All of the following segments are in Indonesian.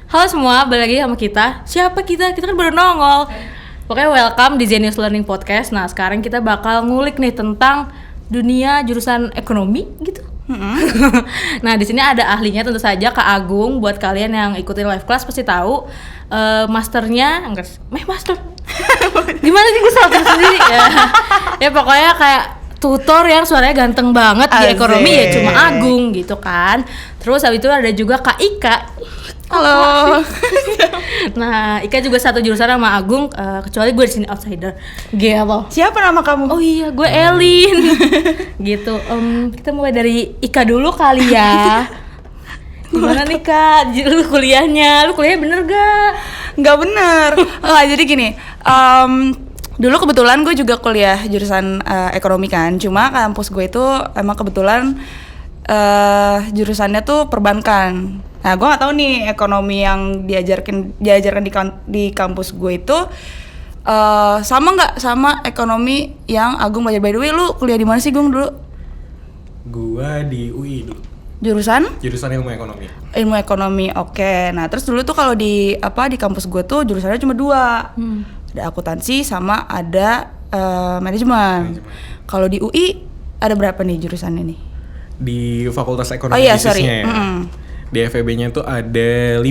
Halo semua, balik lagi sama kita. Siapa kita? Kita kan baru nongol. Pokoknya welcome di Zenius Learning Podcast. Nah, sekarang kita bakal ngulik nih tentang dunia jurusan ekonomi gitu. Nah, di sini ada ahlinya tentu saja Kak Agung. Buat kalian yang ikutin live class pasti tahu masternya, master. Gimana sih gue salah sendiri ya? Ya pokoknya kayak tutor yang suaranya ganteng banget di ekonomi ya cuma Agung gitu kan. Terus habis itu ada juga Kak Ika. Halo. Nah, Ika juga satu jurusan sama Agung, kecuali gue di sini outsider. Apa? Siapa nama kamu? Oh iya, gue Elin. Gitu. Kita mulai dari Ika dulu kali ya. Gimana nih Kak? Lu kuliahnya bener gak? Nggak bener. Jadi gini. Dulu kebetulan gue juga kuliah jurusan ekonomi kan. Cuma kampus gue itu emang kebetulan jurusannya tuh perbankan. Nah, gue nggak tahu nih ekonomi yang diajarkan di kampus gue itu sama nggak sama ekonomi yang Agung belajar. By the way, lu kuliah di mana sih, Gung, dulu? Gua di UI dulu. Jurusan Ilmu ekonomi. Ilmu ekonomi, oke. Nah, terus dulu tuh kalau di kampus gue tuh jurusannya cuma 2. Ada akuntansi sama ada manajemen. Kalau di UI ada berapa nih jurusannya nih? Di Fakultas Ekonomi bisnisnya ya. Di FEB-nya tuh ada 5.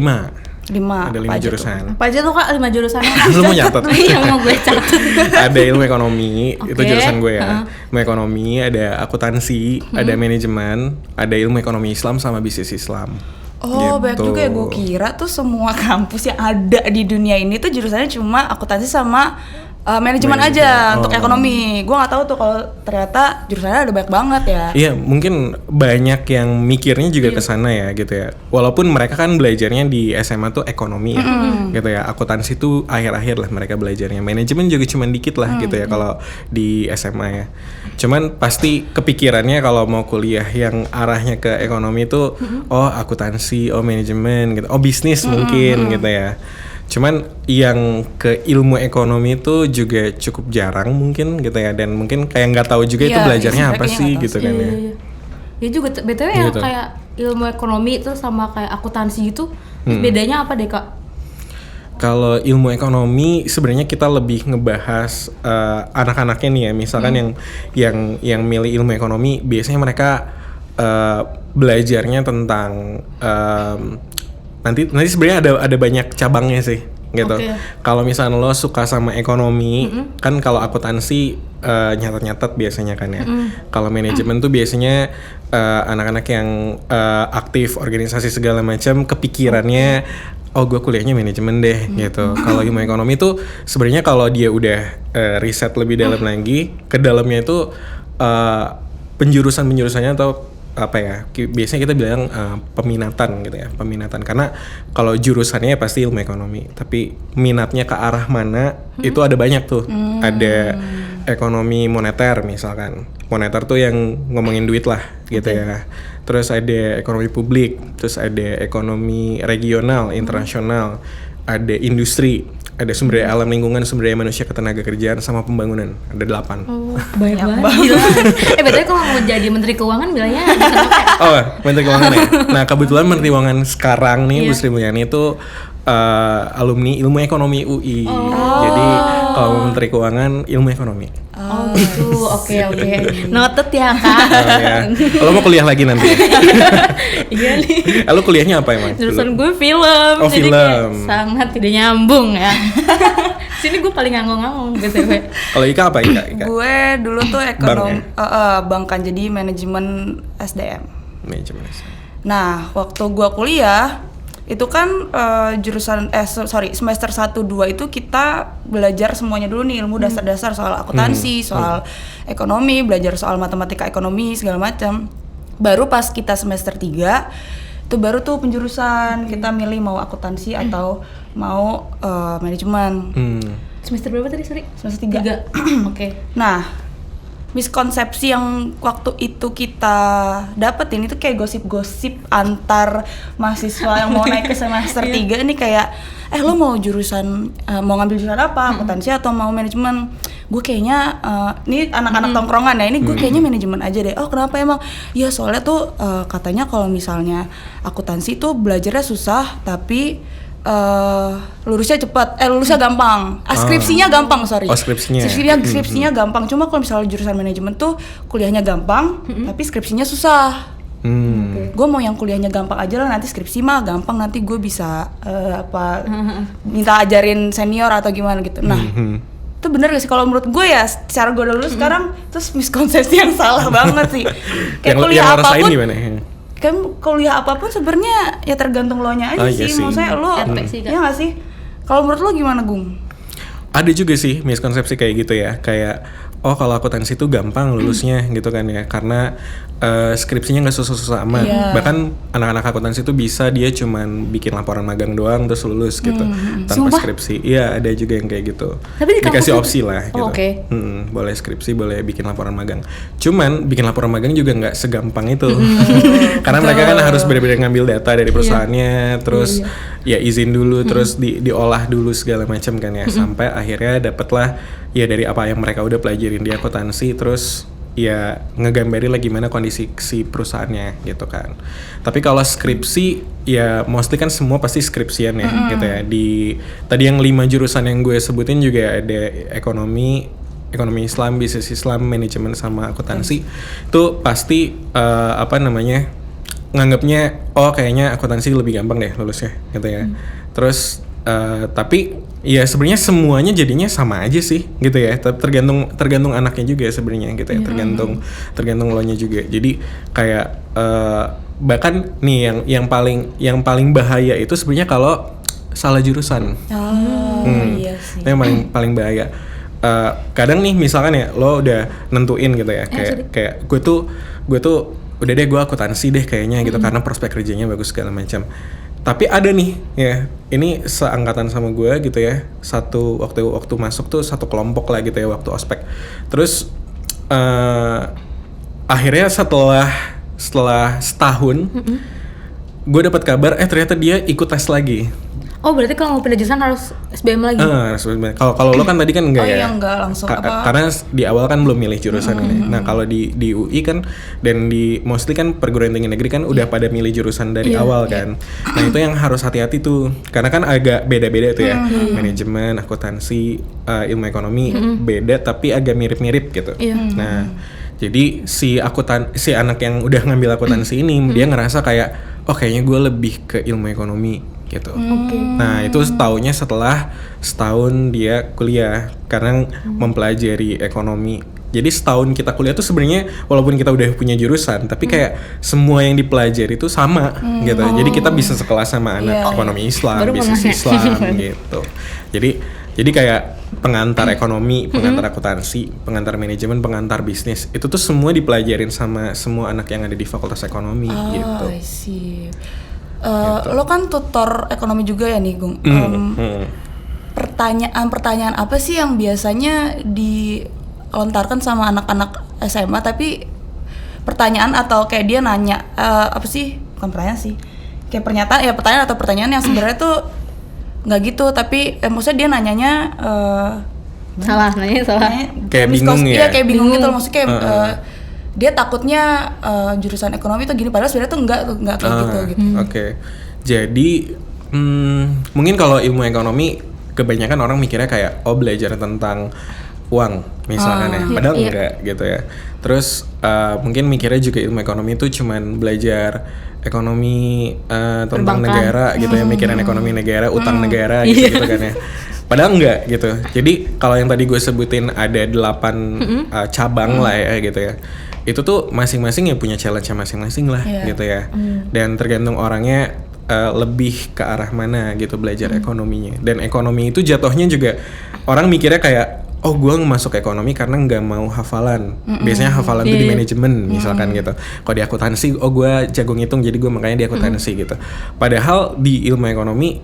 Ada 5 jurusan. Apa aja tuh Kak 5 jurusan? Lu mau nyatet? Iya, mau gue catat. Ada ilmu ekonomi, itu jurusan gue ya. Ilmu ekonomi, ada akuntansi, ada manajemen, ada ilmu ekonomi Islam sama bisnis Islam. Oh, banyak juga ya. Gue kira tuh semua kampus yang ada di dunia ini tuh jurusannya cuma akuntansi sama manajemen aja untuk ekonomi. Gue nggak tahu tuh kalau ternyata jurusannya ada banyak banget ya. Iya, mungkin banyak yang mikirnya juga ke sana ya gitu ya. Walaupun mereka kan belajarnya di SMA tuh ekonomi ya, gitu ya. Akuntansi tuh akhir-akhir lah mereka belajarnya. Manajemen juga cuma dikit lah gitu ya kalau di SMA ya. Cuman pasti kepikirannya kalau mau kuliah yang arahnya ke ekonomi tuh, oh akuntansi, oh manajemen gitu, oh bisnis mungkin gitu ya. Cuman yang ke ilmu ekonomi itu juga cukup jarang mungkin gitu ya, dan mungkin kayak nggak tahu juga itu belajarnya apa sih gitu kan ya. Ya juga BTW yang gitu. kayak ilmu ekonomi itu sama kayak akuntansi gitu, bedanya apa deh Kak? Kalau ilmu ekonomi sebenarnya kita lebih ngebahas anak-anaknya nih ya, misalkan yang milih ilmu ekonomi biasanya mereka belajarnya tentang nanti sebenarnya ada banyak cabangnya sih gitu. Kalau misalnya lo suka sama ekonomi, kan kalau akuntansi nyatet-nyatet biasanya kan ya. Kalau manajemen tuh biasanya anak-anak yang aktif organisasi segala macam, kepikirannya oh gue kuliahnya manajemen deh gitu. Kalau ilmu ekonomi tuh sebenarnya kalau dia udah riset lebih dalam lagi, ke dalamnya itu penjurusannya atau apa ya, biasanya kita bilang peminatan gitu ya, peminatan. Karena kalau jurusannya pasti ilmu ekonomi, tapi minatnya ke arah mana itu ada banyak tuh. Ada ekonomi moneter misalkan, moneter tuh yang ngomongin duit lah gitu ya. Terus ada ekonomi publik, terus ada ekonomi regional, internasional, ada industri, ada sumber daya alam lingkungan, sumber daya manusia, ketenaga kerjaan, sama pembangunan. Ada 8. Oh, banyak banget. Gila. Betulnya kalau mau jadi Menteri Keuangan bilangnya oh, Menteri Keuangan ya? Nah, kebetulan Menteri Keuangan sekarang nih, Bu Sri Mulyani itu alumni ilmu ekonomi UI. Jadi kalau Menteri Keuangan ilmu ekonomi. Oh gitu, oke. Noted ya Kak. Oh, ya. Lo mau kuliah lagi nanti? Iya nih. Lo kuliahnya apa emang? Jurusan gue film, oh, jadi film. kayak sangat tidak nyambung ya. Sini gue paling ngangong-ngangong BTW. Kalau Ika apa Ika? Gue dulu tuh ekonomi bankan, jadi manajemen SDM. Manajemen SDM. Nah, waktu gue kuliah itu kan semester 1-2 itu kita belajar semuanya dulu nih, ilmu dasar-dasar soal akuntansi, soal ekonomi, belajar soal matematika ekonomi segala macam. Baru pas kita semester 3 itu baru tuh penjurusan, kita milih mau akuntansi atau mau manajemen. Semester berapa tadi, sorry? Semester 3. Oke. Nah, miskonsepsi yang waktu itu kita dapetin itu kayak gosip-gosip antar mahasiswa yang mau naik ke semester 3 ini kayak lo mau ngambil jurusan apa, akuntansi atau mau manajemen? Gue kayaknya ini anak-anak tongkrongan ya, ini gue kayaknya manajemen aja deh. Oh kenapa emang? Ya soalnya tuh katanya kalau misalnya akuntansi tuh belajarnya susah, tapi lulusnya gampang. Skripsinya gampang, sorry. Oh, skripsinya. Skripsinya gampang. Cuma kalau misalnya jurusan manajemen tuh kuliahnya gampang, tapi skripsinya susah. Gue mau yang kuliahnya gampang aja lah, nanti skripsi mah gampang, nanti gue bisa minta ajarin senior atau gimana gitu. Nah, itu bener gak sih kalau menurut gue ya, secara gue udah lulus sekarang, terus miskonsepsi yang salah banget sih. Kayak kuliah apapun, kan kuliah apapun sebenarnya ya tergantung lo nya aja sih. Maksudnya lo, ya nggak sih? Kalau menurut lo gimana, Gung? Ada juga sih miskonsepsi kayak gitu ya, kayak oh kalau akuntansi itu gampang lulusnya gitu kan ya, karena skripsinya nggak susah-susah amat. Bahkan anak-anak akuntansi itu bisa dia cuman bikin laporan magang doang terus lulus gitu tanpa skripsi. Iya, ada juga yang kayak gitu. Tapi dikasih opsi lah gitu. Boleh skripsi, boleh bikin laporan magang. Cuman bikin laporan magang juga nggak segampang itu. Karena mereka kan harus benar-benar ngambil data dari perusahaannya, terus ya izin dulu, terus diolah dulu segala macam kan ya, sampai akhirnya dapatlah ya dari apa yang mereka udah pelajarin di akuntansi, terus ya ngegambarin lah gimana kondisi si perusahaannya gitu kan. Tapi kalau skripsi ya mostly kan semua pasti skripsian ya gitu ya. Di tadi yang 5 jurusan yang gue sebutin juga ada ekonomi Islam, bisnis Islam, manajemen sama akuntansi. Itu pasti nganggapnya oh kayaknya akuntansi lebih gampang deh lulusnya gitu ya. Terus tapi ya sebenarnya semuanya jadinya sama aja sih gitu ya. Tergantung anaknya juga sebenarnya gitu ya. Tergantung lo nya juga. Jadi kayak bahkan nih yang paling bahaya itu sebenarnya kalau salah jurusan. Iya sih. Itu yang paling bahaya. Kadang nih misalkan ya lo udah nentuin gitu ya, kayak gue tuh udah deh gue akuntansi deh kayaknya gitu karena prospek kerjanya bagus segala macam. Tapi ada nih ya, ini seangkatan sama gue gitu ya, satu waktu masuk tuh satu kelompok lah gitu ya waktu ospek. Terus akhirnya setelah setahun gue dapat kabar ternyata dia ikut tes lagi. Oh berarti kalau mau pindah jurusan harus SBM lagi? Kalau lo kan tadi kan enggak ya? Iya enggak langsung karena di awal kan belum milih jurusan ini. Nah kalau di UI kan dan di mostly kan perguruan tinggi negeri kan udah pada milih jurusan dari awal kan. Nah itu yang harus hati-hati tuh, karena kan agak beda-beda tuh ya. Manajemen, akuntansi, ilmu ekonomi beda tapi agak mirip-mirip gitu. Nah jadi si anak yang udah ngambil akuntansi ini dia ngerasa kayak oh kayaknya gue lebih ke ilmu ekonomi gitu. Nah itu taunya setelah setahun dia kuliah karena mempelajari ekonomi. Jadi setahun kita kuliah tuh sebenarnya walaupun kita udah punya jurusan, tapi kayak semua yang dipelajari itu sama gitu. Jadi kita bisa sekelas sama anak ekonomi Islam, bisnis Islam gitu. Jadi kayak pengantar ekonomi, pengantar akuntansi, pengantar manajemen, pengantar bisnis itu tuh semua dipelajarin sama semua anak yang ada di fakultas ekonomi gitu. I see. Lo kan tutor ekonomi juga ya nih, Gung. Pertanyaan apa sih yang biasanya dilontarkan sama anak-anak SMA, tapi pertanyaan atau kayak dia nanya apa sih? Bukan pertanyaan sih, kayak pertanyaan yang sebenarnya tuh nggak gitu, tapi maksudnya dia nanyanya salah. Kayak bingung ya? Iya kayak bingung gitu, maksudnya kayak dia takutnya jurusan ekonomi tuh gini, padahal sebenarnya tuh enggak kayak gitu. Oke. Jadi mungkin kalau ilmu ekonomi kebanyakan orang mikirnya kayak belajar tentang uang misalkan ya, padahal enggak gitu ya. Terus mungkin mikirnya juga ilmu ekonomi itu cuman belajar ekonomi tentang negara gitu ya, mikirin ekonomi negara, utang negara gitu kan ya. Padahal enggak gitu. Jadi kalau yang tadi gue sebutin ada 8 cabang lah ya gitu ya. Itu tuh masing-masing ya punya challenge-nya masing-masing lah gitu ya. Dan tergantung orangnya lebih ke arah mana gitu belajar ekonominya. Dan ekonomi itu jatuhnya juga orang mikirnya kayak oh gue masuk ekonomi karena nggak mau hafalan. Biasanya hafalan tuh di manajemen misalkan gitu. Kalau di akuntansi oh gue jago ngitung jadi gue makanya di akuntansi gitu. Padahal di ilmu ekonomi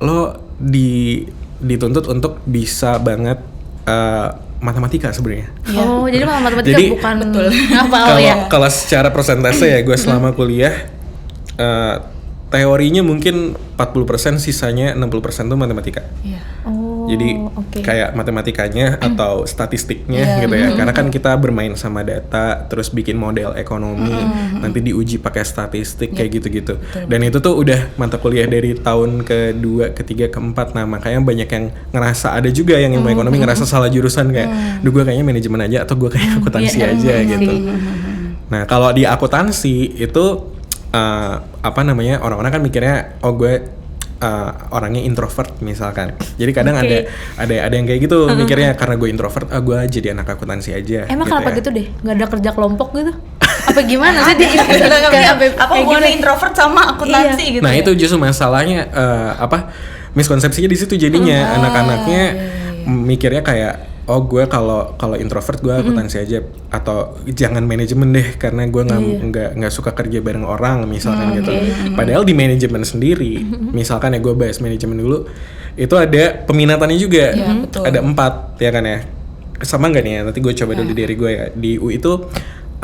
lo dituntut untuk bisa banget matematika sebenarnya. Oh, jadi matematika bukan betul. hafal ya. Kalau secara persentase ya gue selama kuliah teorinya mungkin 40%, sisanya 60% tuh matematika. Jadi oke. kayak matematikanya atau statistiknya gitu ya. Karena kan kita bermain sama data, terus bikin model ekonomi, nanti diuji pakai statistik kayak gitu-gitu. Dan itu tuh udah mata kuliah dari tahun kedua, ketiga, keempat. Nah makanya banyak yang ngerasa, ada juga yang ilmu ekonomi ngerasa salah jurusan kayak, duh gue kayaknya manajemen aja atau gue kayak akuntansi aja gitu. Nah kalau di akuntansi itu orang-orang kan mikirnya, oh gue orangnya introvert misalkan. Jadi kadang ada yang kayak gitu mikirnya, karena gue introvert, gue jadi anak akuntansi aja. Emang gitu kenapa ya. gitu deh? Nggak ada kerja kelompok gitu? Apa gimana sih? Apa hubungannya introvert sama akuntansi gitu? Nah ya? itu justru masalahnya, miskonsepsinya di situ jadinya. Anak-anaknya mikirnya kayak, oh gue kalau introvert gue akuntansi aja, atau jangan manajemen deh karena gue nggak suka kerja bareng orang misalkan gitu. Padahal di manajemen sendiri, misalkan ya gue bahas manajemen dulu, itu ada peminatannya juga. Ada 4 ya kan ya. Sama nggak nih ya? Nanti gue coba dulu dari gue ya. Di UI itu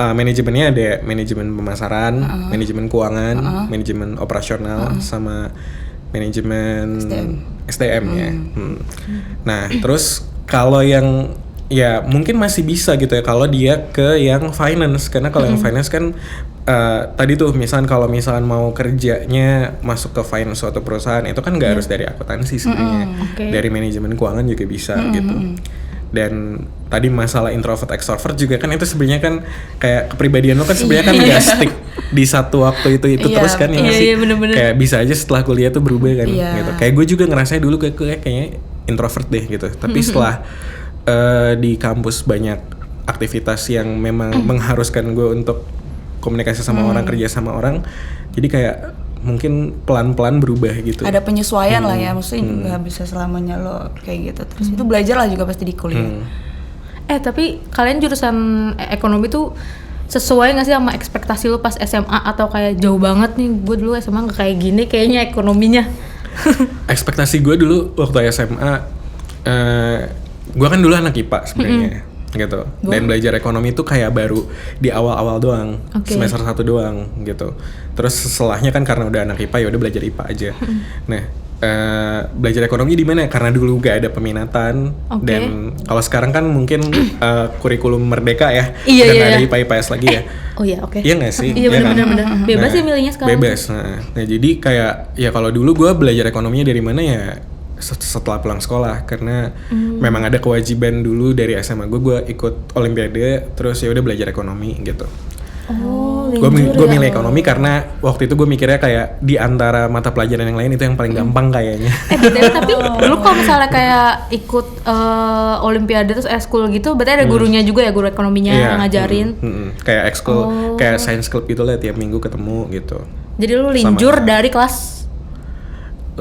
manajemennya ada manajemen pemasaran, manajemen keuangan, manajemen operasional, sama manajemen SDM ya. Nah terus kalau yang ya mungkin masih bisa gitu ya kalau dia ke yang finance, karena kalau yang finance kan tadi tuh misalkan kalau misalkan mau kerjanya masuk ke finance suatu perusahaan itu kan nggak harus dari akuntansi sebenarnya, dari manajemen keuangan juga bisa gitu. Dan tadi masalah introvert extrovert juga kan itu sebenarnya kan kayak kepribadian lo kan sebenarnya kan nggak stick di satu waktu itu terus kan ya sih. Bener-bener. Kayak bisa aja setelah kuliah tuh berubah kan gitu. Kayak gue juga ngerasanya dulu kayaknya introvert deh gitu. Tapi setelah di kampus banyak aktivitas yang memang mengharuskan gue untuk komunikasi sama orang, kerja sama orang, jadi kayak mungkin pelan-pelan berubah gitu. Ada penyesuaian lah ya, maksudnya nggak bisa selamanya lo kayak gitu. Terus itu belajar lah juga pasti di kuliah. Tapi kalian jurusan ekonomi tuh sesuai nggak sih sama ekspektasi lo pas SMA, atau kayak jauh banget nih, gue dulu SMA nggak kayak gini kayaknya ekonominya? Ekspektasi gue dulu waktu SMA, gue kan dulu anak IPA sebenarnya. Gitu. Dan belajar ekonomi itu kayak baru di awal-awal doang, semester 1 doang gitu. Terus setelahnya kan karena udah anak IPA ya udah belajar IPA aja. Nah, belajar ekonomi di mana? Karena dulu gak ada peminatan, dan kalau sekarang kan mungkin kurikulum merdeka ya, udah gak ada IPA IPS lagi ya. Oh iya, Iya nggak sih? Iya benar-benar. Bebas ya milihnya sekarang. Bebas. Nah jadi kayak ya kalau dulu gue belajar ekonominya dari mana ya? Setelah pulang sekolah, karena memang ada kewajiban dulu dari SMA gue ikut olimpiade, terus ya udah belajar ekonomi gitu. Gue milih ekonomi karena waktu itu gue mikirnya kayak di antara mata pelajaran yang lain itu yang paling gampang kayaknya. Tapi dulu kalau misalnya kayak ikut olimpiade terus eskul gitu, berarti ada gurunya juga ya, guru ekonominya yang ngajarin. Kayak ekskul, kayak science club gitu lah, tiap minggu ketemu gitu. Jadi lu linjur dari kelas?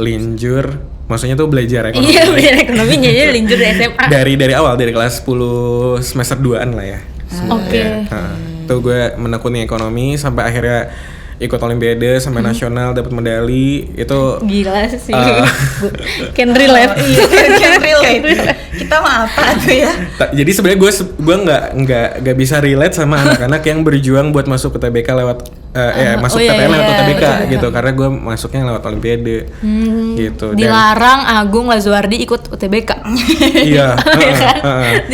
Linjur maksudnya tuh belajar ekonomi. Iya, belajar ekonominya jadi linjur dari SMA. Dari awal, dari kelas 10 semester 2-an lah ya. Tuh gue menekuni ekonomi sampai akhirnya ikut olimpiade sampai nasional, dapat medali itu. Gila sih. Can relate. Can relate. Kita mah apa tuh ya? Jadi sebenarnya gue nggak bisa relate sama anak-anak yang berjuang buat masuk ke TBK lewat masuk PTN lewat UTBK gitu, karena gue masuknya lewat olimpiade gitu. Dilarang Agung Lazuardi ikut UTBK. Iya.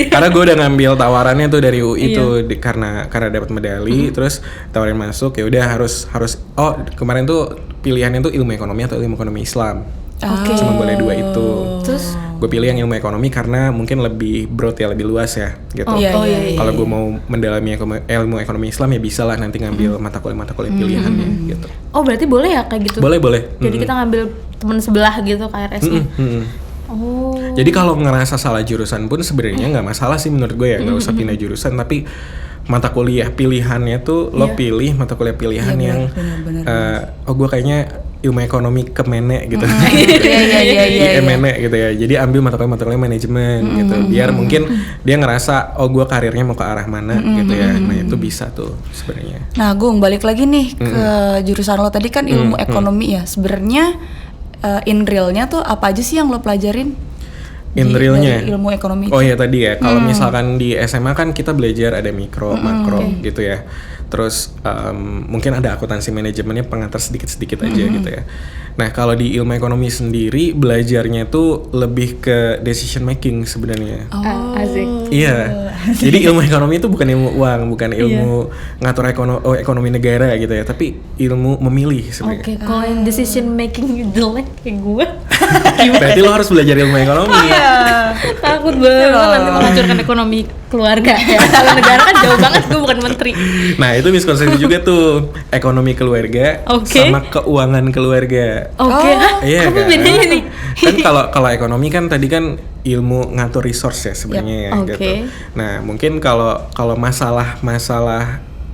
Karena gue udah ngambil tawarannya tuh dari UI tuh karena dapat medali, terus tawarin masuk, ya udah harus kemarin tuh pilihannya tuh ilmu ekonomi atau ilmu ekonomi Islam. Cuma boleh 2 itu. Terus gue pilih yang ilmu ekonomi karena mungkin lebih broad ya, lebih luas ya gitu. Kalau gue mau mendalami ilmu ekonomi Islam ya bisa lah nanti ngambil mata kuliah pilihannya gitu. Oh berarti boleh ya kayak gitu? Boleh. Jadi kita ngambil teman sebelah gitu KRS-nya. Jadi kalau ngerasa salah jurusan pun sebenarnya nggak masalah sih menurut gue ya, nggak usah pindah jurusan, tapi mata kuliah pilihannya tuh lo pilih mata kuliah pilihan yang gue kayaknya ilmu ekonomi kemene gitu. Mene gitu ya. Jadi ambil mata kuliah manajemen gitu. Biar mungkin dia ngerasa gue karirnya mau ke arah mana gitu ya. Nah, itu bisa tuh sebenarnya. Nah, Gung, balik lagi nih ke jurusan lo tadi kan ilmu ekonomi ya. Sebenarnya in realnya tuh apa aja sih yang lo pelajarin? In realnya ilmu ekonomi. Oh ya tadi ya, kalau misalkan di SMA kan kita belajar ada mikro, makro gitu ya. terus mungkin ada akuntansi manajemennya pengantar sedikit-sedikit aja gitu ya. Nah kalau di ilmu ekonomi sendiri belajarnya tuh lebih ke decision making sebenarnya. Asik. Iya, jadi ilmu ekonomi itu bukan ilmu uang, bukan ilmu ngatur ekonomi negara gitu ya, tapi ilmu memilih sebenarnya. Oke, kalau yang decision making jelek kayak gue, Berarti lo harus belajar ilmu ekonomi. takut banget nanti menghancurkan ekonomi keluarga ya. Kalau negara kan jauh banget, gue bukan menteri. Nah itu miskonsepsi juga tuh, ekonomi keluarga sama keuangan keluarga. Oke, Iya apa kan? bedanya nih? Kan kalau ekonomi kan tadi kan ilmu ngatur resource ya sebenarnya ya, Oke. gitu. Nah mungkin kalau masalah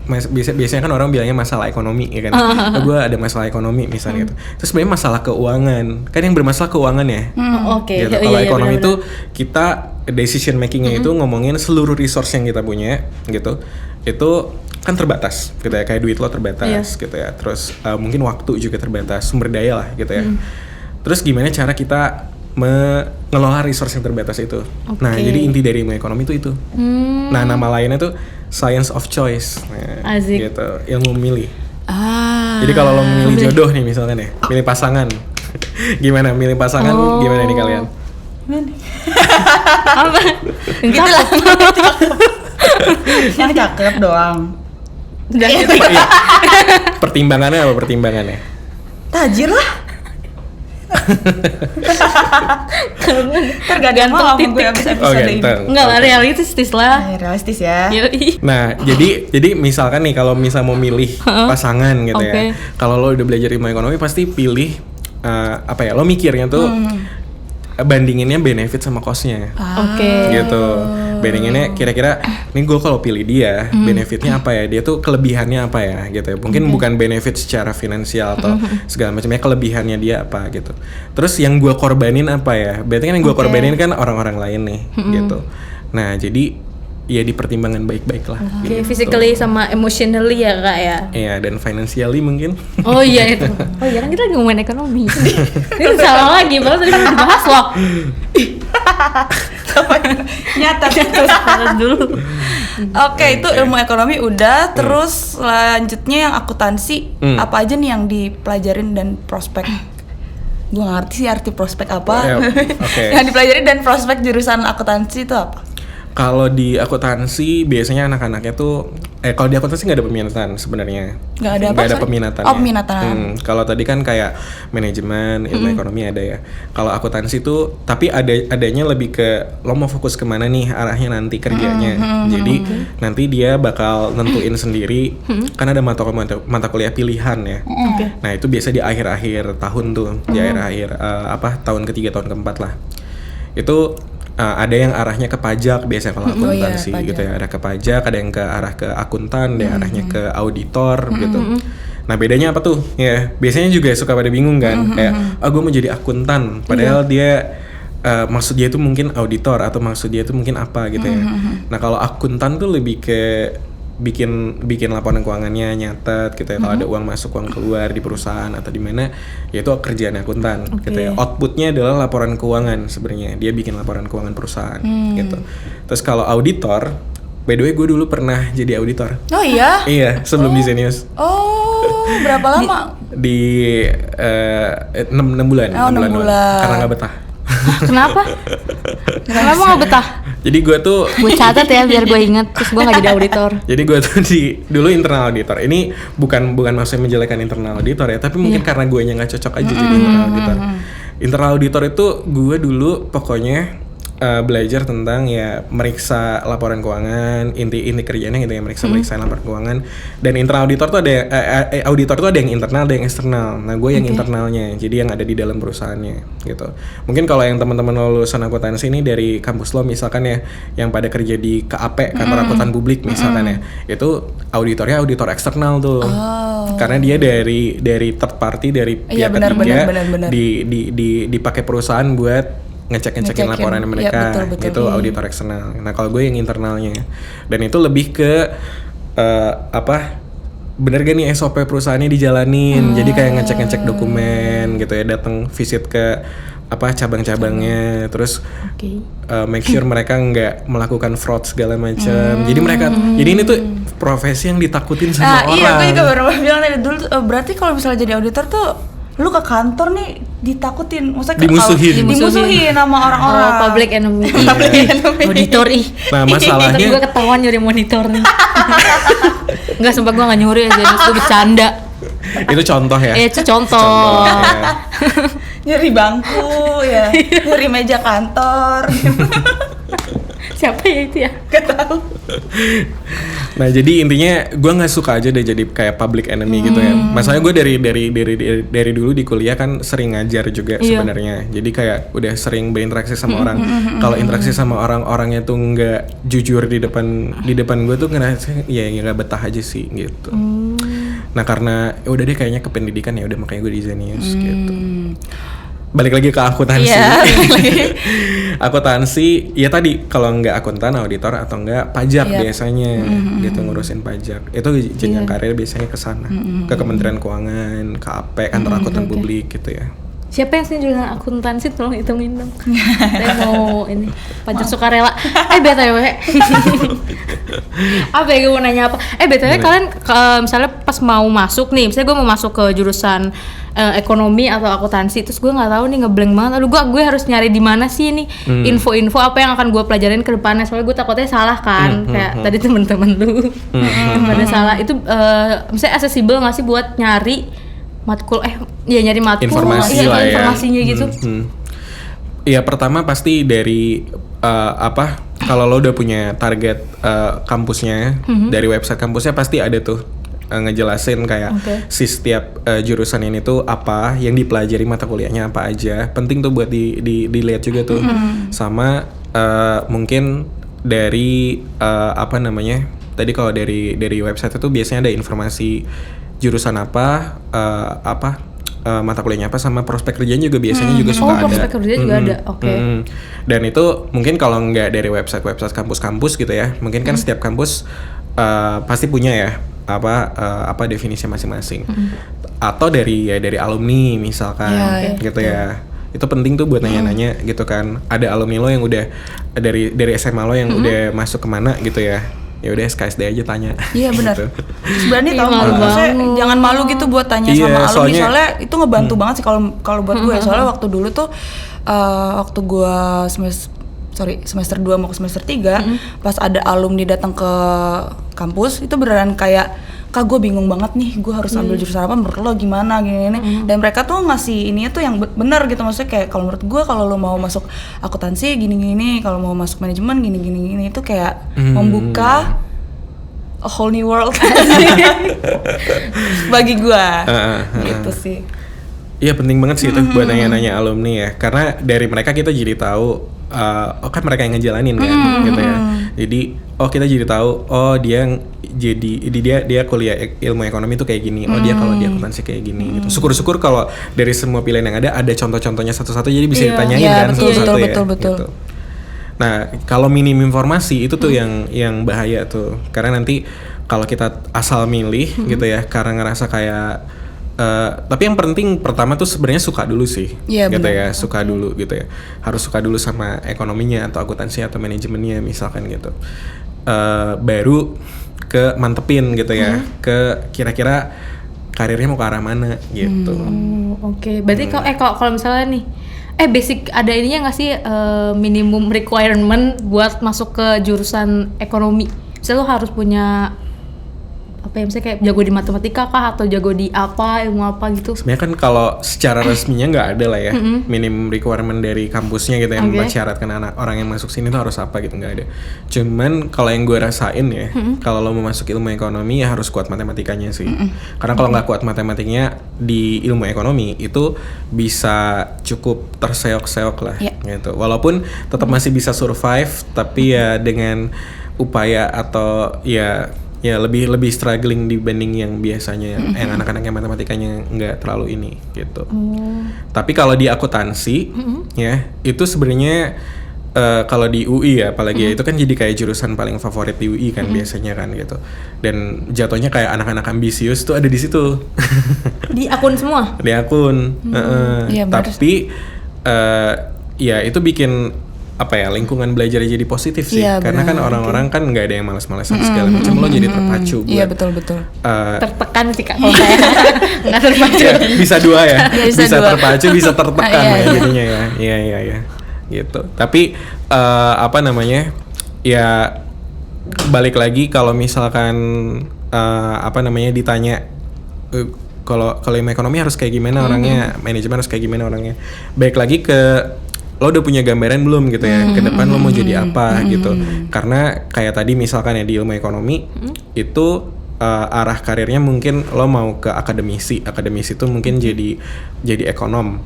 biasanya kan orang bilangnya masalah ekonomi ya kan. Gue ada masalah ekonomi misalnya gitu. Terus sebenarnya masalah keuangan kan yang bermasalah keuangan ya. Oke. Gitu. Kalau ekonomi itu kita decision makingnya itu ngomongin seluruh resource yang kita punya gitu. Itu kan terbatas gitu ya, kayak duit lo terbatas gitu ya. Terus mungkin waktu juga terbatas, sumber daya lah gitu ya. Terus gimana cara kita mengelola resource yang terbatas itu. Nah, jadi inti dari ilmu ekonomi itu. Nah, nama lainnya tuh science of choice. Nah, Asik. gitu, ilmu memilih. Jadi kalau lo memilih jodoh nih misalkan ya, milih pasangan. Gimana milih pasangan gimana nih kalian? Apa? Gitu lah. Yang cakep doang. Iya. Pertimbangannya apa pertimbangannya? Tajir lah. Tergantung sama gue abis episode ini. Enggak lah, realistis lah. Realistis ya. Yoi. Nah, jadi misalkan nih kalau mau milih pasangan gitu ya. Kalau lo udah belajar ilmu ekonomi pasti pilih lo mikirnya tuh bandinginnya benefit sama cost-nya. Gitu. Bandinginnya kira-kira nih gue kalau pilih dia, benefitnya apa ya? Dia tuh kelebihannya apa ya gitu ya. Mungkin bukan benefit secara finansial atau segala macamnya, kelebihannya dia apa gitu. Terus yang gue korbanin apa ya? Berarti kan yang gue korbanin kan orang-orang lain nih gitu. Nah, jadi ya dipertimbangkan baik-baik lah. Oke, gitu. physically sama emotionally ya kak ya. Iya, dan financially mungkin. Oh iya itu. Oh iya kan kita lagi ngomongin ekonomi. Ini salah lagi, padahal tadi kan udah dibahas loh. Nyata dulu. Oke, itu ilmu ekonomi udah. Terus selanjutnya yang akuntansi, apa aja nih yang dipelajarin dan prospek? Gue gak ngerti sih arti prospek apa. Yang dipelajari dan prospek jurusan akuntansi itu apa? Kalau di akuntansi biasanya anak-anaknya tuh kalau di akuntansi nggak ada peminatan sebenarnya. Nggak ada apa? Nggak ada peminatan. Oh, peminatan. Kalau tadi kan kayak manajemen, ilmu ekonomi ada ya. Kalau akuntansi tuh tapi adanya lebih ke lo mau fokus kemana nih arahnya nanti kerjanya. Jadi nanti dia bakal nentuin sendiri. Kan ada mata kuliah pilihan ya. Nah itu biasa di akhir-akhir tahun tuh, di akhir-akhir tahun ketiga tahun keempat lah. Itu ada yang arahnya ke pajak biasanya kalau akuntansi gitu ya, ada ke pajak, ada yang ke arah ke akuntan, ada yang arahnya ke auditor gitu. Nah bedanya apa tuh? Ya biasanya juga suka pada bingung kan, kayak gue mau jadi akuntan, padahal dia maksud dia itu mungkin auditor atau maksud dia itu mungkin apa gitu ya. Nah kalau akuntan tuh lebih ke bikin laporan keuangannya, nyatet gitu ya, kalau ada uang masuk uang keluar di perusahaan atau di mana, ya itu kerjaan akuntan gitu ya. Outputnya adalah laporan keuangan sebenarnya, dia bikin laporan keuangan perusahaan gitu. Terus kalau auditor, by the way gue dulu pernah jadi auditor. Oh iya? Iya, sebelum di Zenius. Oh, berapa lama? Di 6 bulan. Oh, 6 bulan. Karena nggak betah. Kenapa? Kenapa nggak betah? Jadi gue tuh Gue catat ya biar gue inget, terus gue nggak jadi auditor. Jadi gue tuh dulu internal auditor. Ini bukan maksudnya menjelekan internal auditor ya, tapi mungkin karena gue nya nggak cocok aja jadi internal auditor. Internal auditor itu gue dulu pokoknya belajar tentang ya meriksa laporan keuangan, inti kerjanya gitu ya, meriksa laporan keuangan. Dan internal auditor tuh ada auditor tuh ada yang internal, ada yang eksternal. Nah gue yang internalnya, jadi yang ada di dalam perusahaannya gitu. Mungkin kalau yang teman-teman lulusan akuntansi ini dari kampus lo misalkan ya, yang pada kerja di KAP, kantor akuntan publik misalkan ya, itu auditornya auditor eksternal tuh. Karena dia dari third party, dari pihak ketiga dipakai perusahaan buat ngecekin laporan mereka, betul. itu auditor eksternal. Nah kalau gue yang internalnya, dan itu lebih ke bener gak nih SOP perusahaannya dijalanin. Jadi kayak ngecek-ngecek dokumen gitu ya, datang visit ke cabang-cabangnya, terus make sure mereka nggak melakukan fraud segala macam. Jadi jadi ini tuh profesi yang ditakutin sama orang. Iya, gue juga baru bilang tadi dulu. Berarti kalau misalnya jadi auditor tuh, lu ke kantor nih ditakutin, maksudnya dimusuhin sama orang-orang. Public enemy. Auditor ih. Nah masalahnya gue ketahuan nyuri monitor nih. Enggak, sumpah gue nggak nyuri aja, gue bercanda. Itu contoh ya? Itu contoh. Nyuri bangku ya, nyuri meja kantor. Siapa ya itu ya? Gak tahu. Nah jadi intinya gue nggak suka aja deh jadi kayak public enemy gitu ya. Masalahnya gue dari dulu di kuliah kan sering ngajar juga sebenarnya. Jadi kayak udah sering berinteraksi sama orang. Kalau interaksi sama orang-orangnya tuh nggak jujur di depan gue tuh ngerasa ya nggak betah aja sih gitu. Nah karena udah deh kayaknya ke pendidikan ya udah makanya gue di Zenius gitu. Balik lagi ke akuntansi. Akuntansi ya tadi kalau nggak akuntan, auditor atau nggak pajak biasanya gitu, ngurusin pajak. Itu jenjang karir biasanya ke sana, ke Kementerian Keuangan, KAP, kantor akuntan publik gitu ya. Siapa yang sih jurusan akuntansi, tolong hitungin dong. Saya mau ini pajak sukarela. BTW. Apa ya, gue mau nanya apa? BTW kalian misalnya pas mau masuk nih, misalnya gue mau masuk ke jurusan ekonomi atau akuntansi, terus gue nggak tahu nih, ngeblank banget. Aduh, gue harus nyari di mana sih nih info-info apa yang akan gue pelajarin ke depannya, soalnya gue takutnya salah kan. Kayak tadi temen-temen lu yang pada salah. Itu misalnya accessible nggak sih buat nyari matkul nyari matkul informasi lah ya, informasinya gitu. Iya pertama pasti dari kalau lo udah punya target kampusnya, dari website kampusnya pasti ada tuh ngejelasin kayak si setiap jurusan ini tuh apa yang dipelajari, mata kuliahnya apa aja. Penting tuh buat dilihat juga tuh. Sama mungkin dari tadi kalau dari website itu biasanya ada informasi jurusan apa, mata kuliahnya apa, sama prospek kerjanya juga biasanya juga suka ada. Prospek kerja juga ada, Dan itu mungkin kalau nggak dari website kampus-kampus gitu ya, mungkin kan setiap kampus pasti punya ya apa definisi masing-masing. Atau dari alumni misalkan, gitu ya. Itu penting tuh buat nanya-nanya gitu kan. Ada alumni lo yang udah dari SMA lo yang udah masuk kemana gitu ya. Ya udah SKSD aja tanya. Iya benar. Gitu. Sebenarnya tahu maksudnya jangan malu gitu buat tanya sama alumni, soalnya itu ngebantu banget sih kalau buat gue. Soalnya waktu dulu tuh waktu gue semester 2 mau ke semester 3, pas ada alumni datang ke kampus, itu beneran kayak, Kak gue bingung banget nih, gue harus ambil jurusan apa, menurut lo gimana gini. Dan mereka tuh ngasih ininya tuh yang benar gitu, maksudnya kayak kalau menurut gue kalau lo mau masuk akuntansi gini-gini, kalau mau masuk manajemen gini-gini, itu kayak membuka a whole new world bagi gue. Gitu sih. Iya penting banget sih itu buat nanya-nanya alumni ya, karena dari mereka kita jadi tahu kan mereka yang ngejalanin kan gitu ya. Jadi kita jadi tahu dia kuliah ilmu ekonomi tuh kayak gini. Dia kalau dia akuntansi kayak gini gitu. Syukur-syukur kalau dari semua pilihan yang ada contoh-contohnya satu-satu, jadi bisa ditanyain kan satu-satu ya. Betul. Gitu. Nah, kalau minim informasi itu tuh yang bahaya tuh. Karena nanti kalau kita asal milih gitu ya, karena ngerasa kayak tapi yang penting pertama tuh sebenarnya suka dulu sih, gitu ya, suka dulu gitu ya, harus suka dulu sama ekonominya atau akuntansi atau manajemennya misalkan gitu, baru ke mantepin gitu ya, ke kira-kira karirnya mau ke arah mana gitu. Berarti kalau misalnya nih, basic ada ininya nggak sih minimum requirement buat masuk ke jurusan ekonomi? Misalnya lo harus punya misalnya kayak jago di matematika kah, atau jago di ilmu apa gitu? Sebenarnya kan kalau secara resminya nggak ada lah ya, minimum requirement dari kampusnya gitu yang mensyaratkan orang yang masuk sini tuh harus apa gitu, nggak ada. Cuman kalau yang gue rasain ya, kalau lo mau masuk ilmu ekonomi ya harus kuat matematikanya sih. Karena kalau nggak kuat matematiknya di ilmu ekonomi itu bisa cukup terseok-seok lah gitu. Walaupun tetap masih bisa survive, tapi ya dengan upaya atau ya lebih struggling dibanding yang biasanya yang anak-anak yang matematikanya nggak terlalu ini gitu. Tapi kalau di akuntansi ya itu sebenarnya kalau di UI ya apalagi ya, itu kan jadi kayak jurusan paling favorit di UI kan biasanya kan gitu. Dan jatuhnya kayak anak-anak ambisius tuh ada di situ. Di akun semua. Di akun. Iya, benar. Tapi ya itu bikin apa ya, lingkungan belajar jadi positif sih. Iya, karena kan benar. orang-orang kan nggak ada yang malas-malasan segala macam, lo jadi terpacu buat Iya, betul. Tertekan sih Kak kalau saya. Nggak terpacu. bisa dua ya. Iya, bisa dua. Terpacu, bisa tertekan Iya, ya iya. jadinya ya. Iya. Gitu. Tapi apa namanya? Ya balik lagi kalau misalkan apa namanya ditanya kalau ilmu ekonomi harus kayak gimana orangnya, manajemen harus kayak gimana orangnya. Baik lagi ke lo udah punya gambaran belum gitu ya, ke depan lo mau jadi apa gitu. Karena kayak tadi misalkan ya di ilmu ekonomi itu arah karirnya mungkin lo mau ke akademisi tuh mungkin jadi ekonom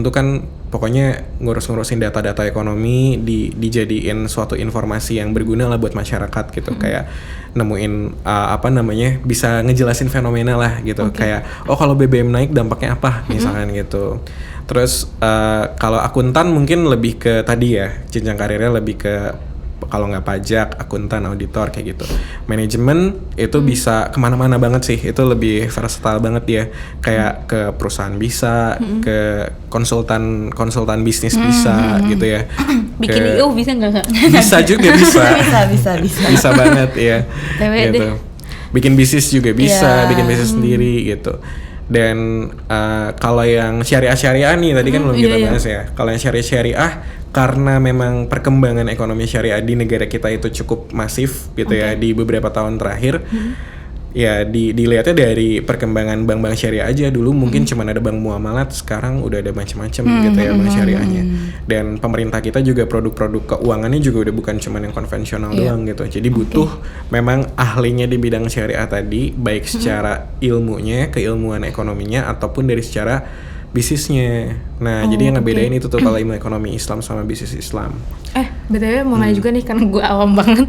tuh kan pokoknya ngurus-ngurusin data-data ekonomi, dijadiin suatu informasi yang berguna lah buat masyarakat gitu. Kayak nemuin apa namanya, bisa ngejelasin fenomena lah gitu. Kayak kalau BBM naik dampaknya apa misalkan gitu. Terus kalau akuntan mungkin lebih ke tadi ya, jenjang karirnya lebih ke kalau nggak pajak, akuntan, auditor kayak gitu. Manajemen itu bisa kemana-mana banget sih, itu lebih versatile banget ya. Kayak ke perusahaan bisa, ke konsultan bisnis bisa gitu ya. Bikin IO bisa nggak Kak? Bisa juga bisa. bisa. Bisa banget ya. TW gitu. deh. Bikin bisnis juga bisa, Iya. bikin bisnis sendiri gitu. Dan kalau yang syariah nih tadi kan belum kita bahas ya. Kalau yang syariah karena memang perkembangan ekonomi syariah di negara kita itu cukup masif gitu ya di beberapa tahun terakhir. Ya dilihatnya dari perkembangan bank-bank syariah aja. Dulu mungkin cuma ada bank muamalat, sekarang udah ada macam-macam gitu ya bank syariahnya. Dan pemerintah kita juga produk-produk keuangannya juga udah bukan cuma yang konvensional doang gitu. Jadi butuh memang ahlinya di bidang syariah tadi, baik secara ilmunya, keilmuan ekonominya ataupun dari secara bisnisnya. Nah, jadi yang ngebedain itu tuh kalau ilmu ekonomi Islam sama bisnis Islam. BTW mau nanya juga nih karena gue awam banget.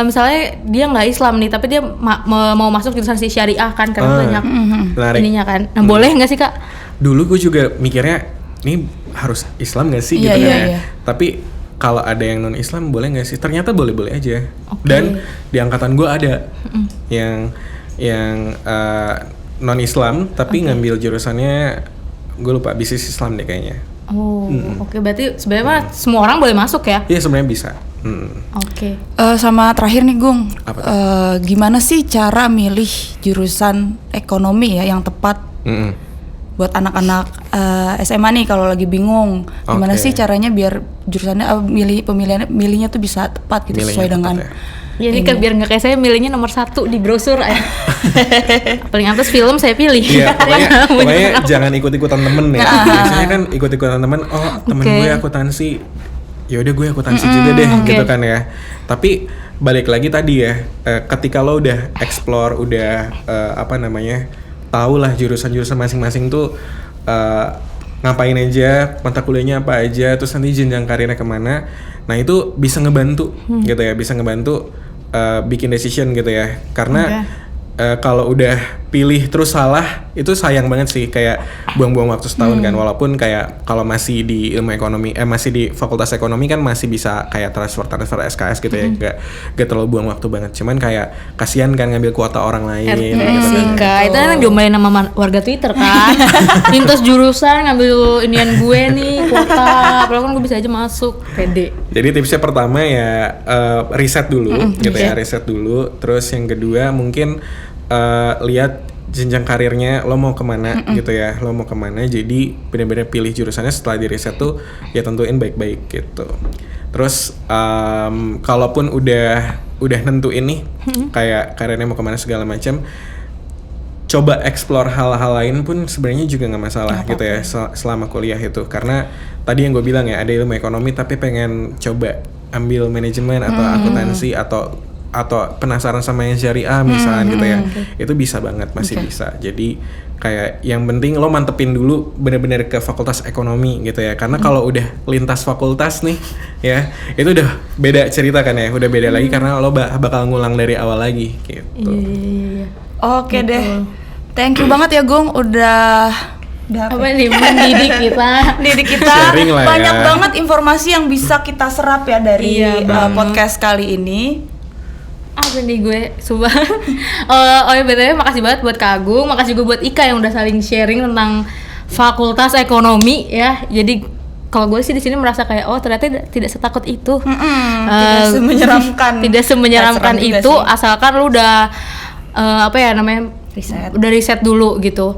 Misalnya dia nggak Islam nih, tapi dia mau masuk jurusan si syariah kan karena banyak Menarik. ininya kan. Nah, boleh nggak sih Kak? Dulu gue juga mikirnya ini harus Islam gak sih Iya, gitu iya, kan. iya. Tapi kalau ada yang non Islam boleh nggak sih? Ternyata boleh-boleh aja. Dan di angkatan gue ada yang non Islam tapi ngambil jurusannya, gue lupa, bisnis Islam deh kayaknya. Oke, berarti sebenarnya mah semua orang boleh masuk ya? Iya sebenarnya bisa. Oke. Sama terakhir nih Gung, Apa gimana sih cara milih jurusan ekonomi ya yang tepat buat anak-anak SMA nih kalau lagi bingung, gimana Oke. sih caranya biar jurusannya milihnya tuh bisa tepat gitu Milihnya sesuai tepat dengan ya. Ya ini kan biar nggak kayak saya milihnya nomor 1 di brosur ya. Paling atas film saya pilih. Iya, pokoknya jangan ikut-ikutan temen ya. Biasanya kan ikut-ikutan temen, temen gue akuntansi, ya udah gue akuntansi juga deh gitu kan ya. Tapi balik lagi tadi ya, ketika lo udah explore, udah tahu lah jurusan-jurusan masing-masing tuh ngapain aja, mata kuliahnya apa aja, terus nanti jenjang karirnya kemana. Nah itu bisa ngebantu gitu ya, bisa ngebantu bikin decision gitu ya. Karena kalau udah pilih terus salah, itu sayang banget sih, kayak buang-buang waktu setahun kan. Walaupun kayak kalau masih di ilmu ekonomi, masih di fakultas ekonomi kan masih bisa kayak transfer SKS gitu ya, gak terlalu buang waktu banget. Cuman kayak kasihan kan ngambil kuota orang lain gitu sih kan. Kak, itu kan diomelin sama warga Twitter kan. Lintas jurusan ngambil inian gue nih kuota, padahal kan gue bisa aja masuk pede. Jadi tipsnya pertama ya riset dulu gitu ya, riset dulu. Terus yang kedua mungkin lihat jenjang karirnya, lo mau kemana gitu ya, lo mau kemana. Jadi benar-benar pilih jurusannya setelah di riset tuh ya tentuin baik-baik gitu. Terus kalaupun udah nentuin nih kayak karirnya mau kemana segala macam, coba explore hal-hal lain pun sebenarnya juga nggak masalah gitu ya selama kuliah itu. Karena tadi yang gue bilang ya, ada ilmu ekonomi tapi pengen coba ambil manajemen atau akuntansi atau penasaran sama yang syariah misalnya gitu ya, itu bisa banget, masih bisa. Jadi kayak yang penting lo mantepin dulu bener-bener ke fakultas ekonomi gitu ya. Karena kalau udah lintas fakultas nih ya, itu udah beda cerita kan ya, udah beda lagi karena lo bakal ngulang dari awal lagi gitu. Iya. Oke deh, thank you banget ya Gung udah Udah apa nih mendidik kita. Didik kita Sharing lah ya. banyak banget informasi yang bisa kita serap ya dari Iya, podcast kali ini. Apa nih gue, sumpah. Oh ya BTW makasih banget buat Kak Agung, makasih juga buat Ika yang udah saling sharing tentang Fakultas Ekonomi ya. Jadi kalau gue sih di sini merasa kayak oh ternyata tidak setakut itu. Tidak semenyeramkan. Tidak semenyeramkan Nggak seram juga itu sih. asalkan lu udah apa ya namanya? Riset. Udah riset dulu gitu.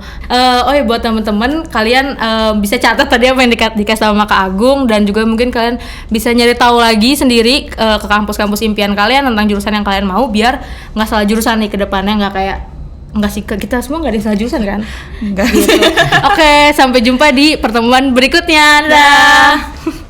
Oh ya buat temen-temen kalian bisa catat tadi apa yang dikasih sama Kak Agung, dan juga mungkin kalian bisa nyari tahu lagi sendiri ke kampus-kampus impian kalian tentang jurusan yang kalian mau, biar nggak salah jurusan nih ke depannya, nggak kayak nggak sih kita semua nggak ada yang salah jurusan kan? Enggak. Oke, sampai jumpa di pertemuan berikutnya. Dadah.